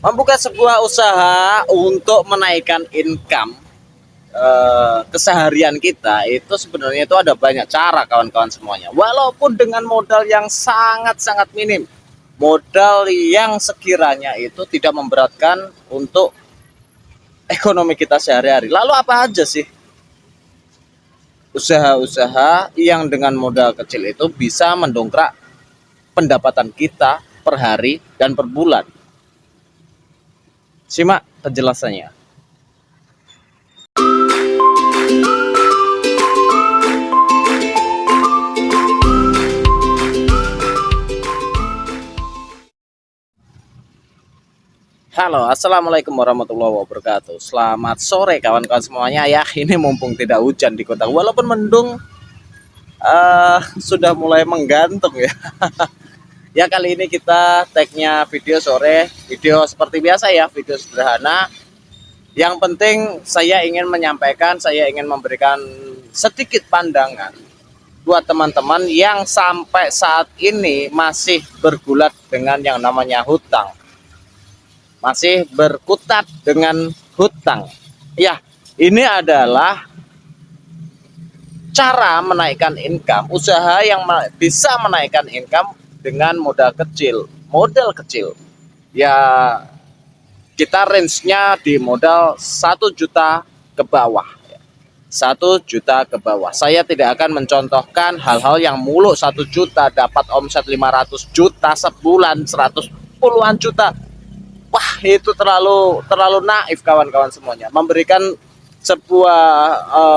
Membuka sebuah usaha untuk menaikkan income keseharian kita itu sebenarnya itu ada banyak cara kawan-kawan semuanya. Walaupun dengan modal yang sangat-sangat minim, modal yang sekiranya itu tidak memberatkan untuk ekonomi kita sehari-hari. Lalu apa aja sih usaha-usaha yang dengan modal kecil itu bisa mendongkrak pendapatan kita per hari dan per bulan? Simak penjelasannya. Halo, assalamualaikum warahmatullahi wabarakatuh. Selamat sore kawan-kawan semuanya ya. Ini mumpung tidak hujan di kota, walaupun mendung sudah mulai menggantung ya. Ya kali ini kita tagnya video sore, video seperti biasa ya, video sederhana. Yang penting saya ingin menyampaikan, saya ingin memberikan sedikit pandangan buat teman-teman yang sampai saat ini masih bergulat dengan yang namanya hutang, masih berkutat dengan hutang. Ya, ini adalah cara menaikkan income, usaha yang bisa menaikkan income dengan modal kecil. Modal kecil. Ya, kita range-nya di modal 1 juta ke bawah. 1 juta ke bawah. Saya tidak akan mencontohkan hal-hal yang muluk 1 juta dapat omset 500 juta sebulan, 100 puluhan juta. Wah, itu terlalu naif kawan-kawan semuanya. Memberikan sebuah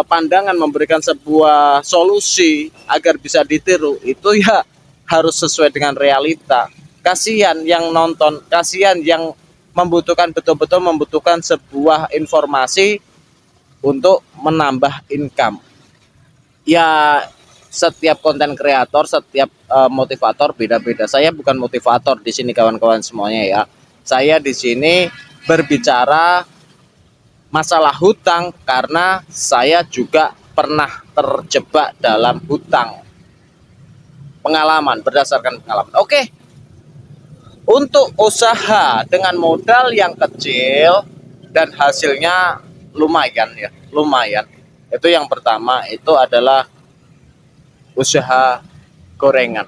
pandangan, memberikan sebuah solusi agar bisa ditiru itu ya harus sesuai dengan realita. Kasihan yang nonton, kasihan yang membutuhkan, betul-betul membutuhkan sebuah informasi untuk menambah income. Ya, setiap konten kreator, setiap motivator beda-beda. Saya bukan motivator di sini kawan-kawan semuanya ya. Saya di sini berbicara masalah hutang karena saya juga pernah terjebak dalam hutang. Pengalaman, berdasarkan pengalaman. Oke. Untuk usaha dengan modal yang kecil dan hasilnya lumayan ya, lumayan. Itu yang pertama, itu adalah usaha gorengan.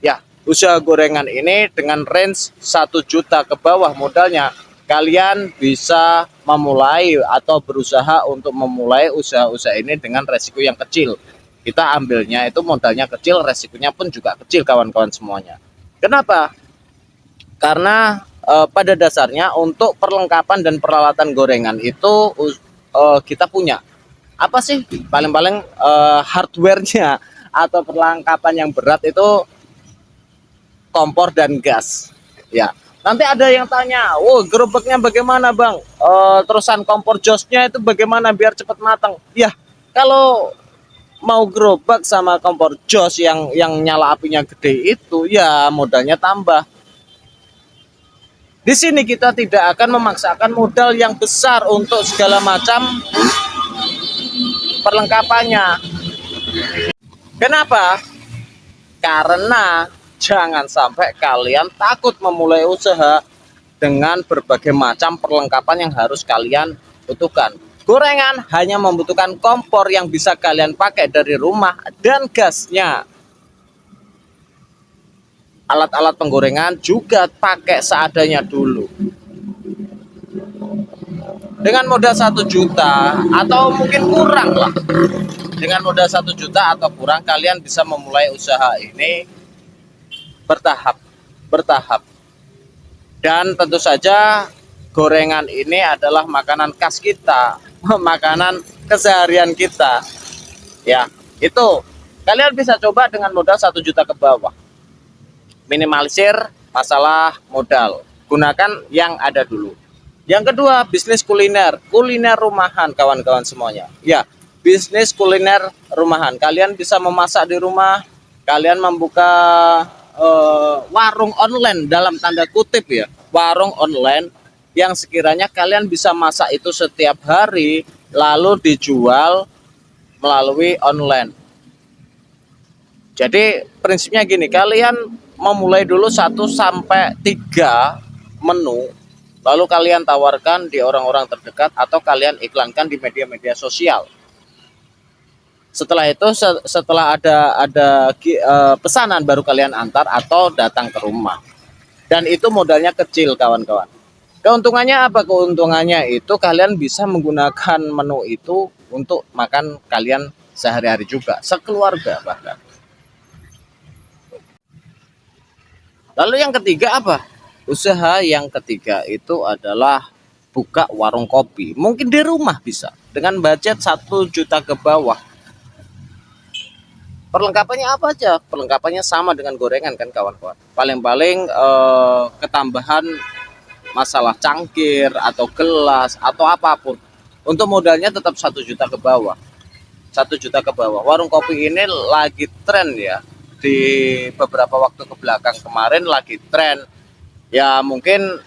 Ya, usaha gorengan ini dengan range 1 juta ke bawah modalnya, kalian bisa memulai atau berusaha untuk memulai usaha-usaha ini dengan resiko yang kecil. Kita ambilnya itu modalnya kecil, resikonya pun juga kecil kawan-kawan semuanya. Kenapa? Karena pada dasarnya untuk perlengkapan dan peralatan gorengan itu kita punya. Apa sih paling-paling hardware-nya atau perlengkapan yang berat itu kompor dan gas. Ya. Nanti ada yang tanya, "Oh, gerobaknya bagaimana, Bang? Terusan kompor josnya itu bagaimana biar cepat matang?" Ya, kalau mau gerobak sama kompor jos yang nyala apinya gede itu ya modalnya tambah. Di sini kita tidak akan memaksakan modal yang besar untuk segala macam perlengkapannya. Kenapa? Karena jangan sampai kalian takut memulai usaha dengan berbagai macam perlengkapan yang harus kalian butuhkan. Gorengan hanya membutuhkan kompor yang bisa kalian pakai dari rumah dan gasnya. Alat-alat penggorengan juga pakai seadanya dulu. Dengan modal 1 juta atau mungkin kurang lah. Dengan modal 1 juta atau kurang, kalian bisa memulai usaha ini bertahap. Dan tentu saja gorengan ini adalah makanan khas kita, makanan keseharian kita. Ya, itu kalian bisa coba dengan modal 1 juta ke bawah. Minimalisir masalah modal, gunakan yang ada dulu. Yang kedua, bisnis kuliner rumahan kawan-kawan semuanya. Ya, bisnis kuliner rumahan, kalian bisa memasak di rumah, kalian membuka warung online dalam tanda kutip ya, warung online yang sekiranya kalian bisa masak itu setiap hari lalu dijual melalui online. Jadi prinsipnya gini, kalian memulai dulu 1 sampai 3 menu lalu kalian tawarkan di orang-orang terdekat atau kalian iklankan di media-media sosial. Setelah itu setelah ada pesanan baru kalian antar atau datang ke rumah. Dan itu modalnya kecil kawan-kawan. Keuntungannya apa? Keuntungannya itu kalian bisa menggunakan menu itu untuk makan kalian sehari-hari juga, sekeluarga bahkan. Lalu yang ketiga apa? Usaha yang ketiga itu adalah buka warung kopi. Mungkin di rumah bisa dengan budget 1 juta ke bawah. Perlengkapannya apa aja? Perlengkapannya sama dengan gorengan kan kawan-kawan. Paling-paling ketambahan masalah cangkir atau gelas atau apapun. Untuk modalnya tetap 1 juta ke bawah. 1 juta ke bawah. Warung kopi ini lagi tren ya. Di beberapa waktu ke belakang kemarin lagi tren. Ya mungkin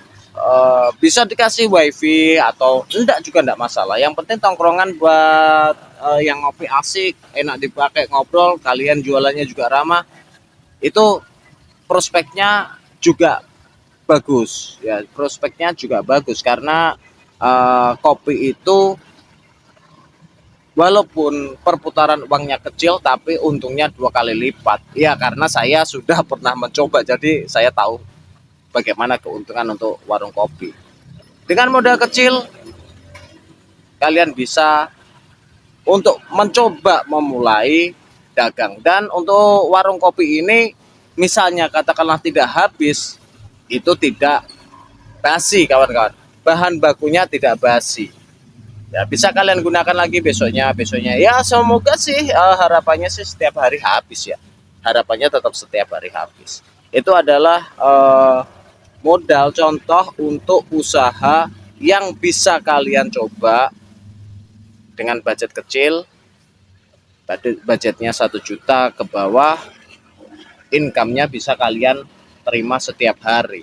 bisa dikasih wifi atau enggak juga enggak masalah. Yang penting tongkrongan buat yang ngopi asik, enak dipakai ngobrol, kalian jualannya juga ramah. Itu prospeknya juga bagus ya, prospeknya juga bagus karena kopi itu walaupun perputaran uangnya kecil tapi untungnya 2 kali lipat ya, karena saya sudah pernah mencoba jadi saya tahu bagaimana keuntungan untuk warung kopi. Dengan modal kecil kalian bisa untuk mencoba memulai dagang. Dan untuk warung kopi ini misalnya katakanlah tidak habis, itu tidak basi kawan-kawan, bahan bakunya tidak basi ya, bisa kalian gunakan lagi besoknya ya. Semoga sih harapannya sih setiap hari habis ya, harapannya tetap setiap hari habis. Itu adalah modal contoh untuk usaha yang bisa kalian coba dengan budget kecil, budgetnya 1 juta ke bawah, income-nya bisa kalian terima setiap hari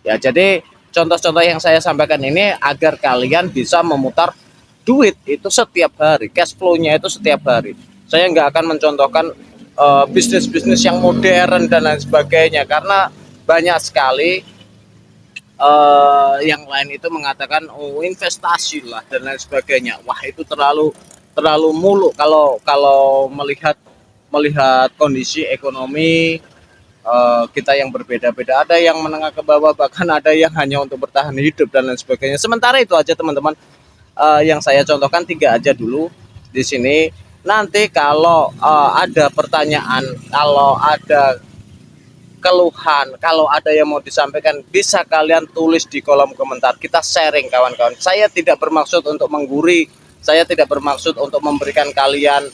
ya. Jadi contoh-contoh yang saya sampaikan ini agar kalian bisa memutar duit itu setiap hari, cash flow-nya itu setiap hari. Saya nggak akan mencontohkan bisnis-bisnis yang modern dan lain sebagainya karena banyak sekali yang lain itu mengatakan oh investasi lah dan lain sebagainya. Wah itu terlalu muluk kalau melihat kondisi ekonomi kita yang berbeda-beda. Ada yang menengah ke bawah, bahkan ada yang hanya untuk bertahan hidup dan lain sebagainya. Sementara itu aja teman-teman, yang saya contohkan 3 aja dulu di sini. Nanti kalau ada pertanyaan, kalau ada keluhan, kalau ada yang mau disampaikan, bisa kalian tulis di kolom komentar. Kita sharing kawan-kawan. Saya tidak bermaksud untuk menggurui, saya tidak bermaksud untuk memberikan kalian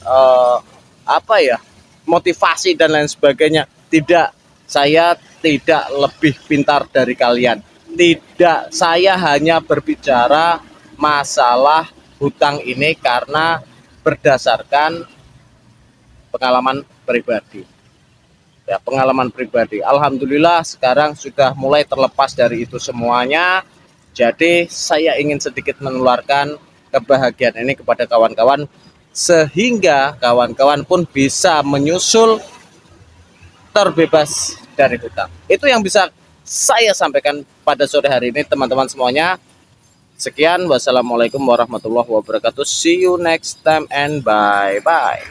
motivasi dan lain sebagainya. Tidak, saya tidak lebih pintar dari kalian. Tidak, saya hanya berbicara masalah hutang ini karena berdasarkan pengalaman pribadi ya, pengalaman pribadi. Alhamdulillah sekarang sudah mulai terlepas dari itu semuanya. Jadi saya ingin sedikit menularkan kebahagiaan ini kepada kawan-kawan sehingga kawan-kawan pun bisa menyusul terbebas dari hutang. Itu yang bisa saya sampaikan pada sore hari ini teman-teman semuanya. Sekian, wassalamualaikum warahmatullahi wabarakatuh. See you next time and bye bye.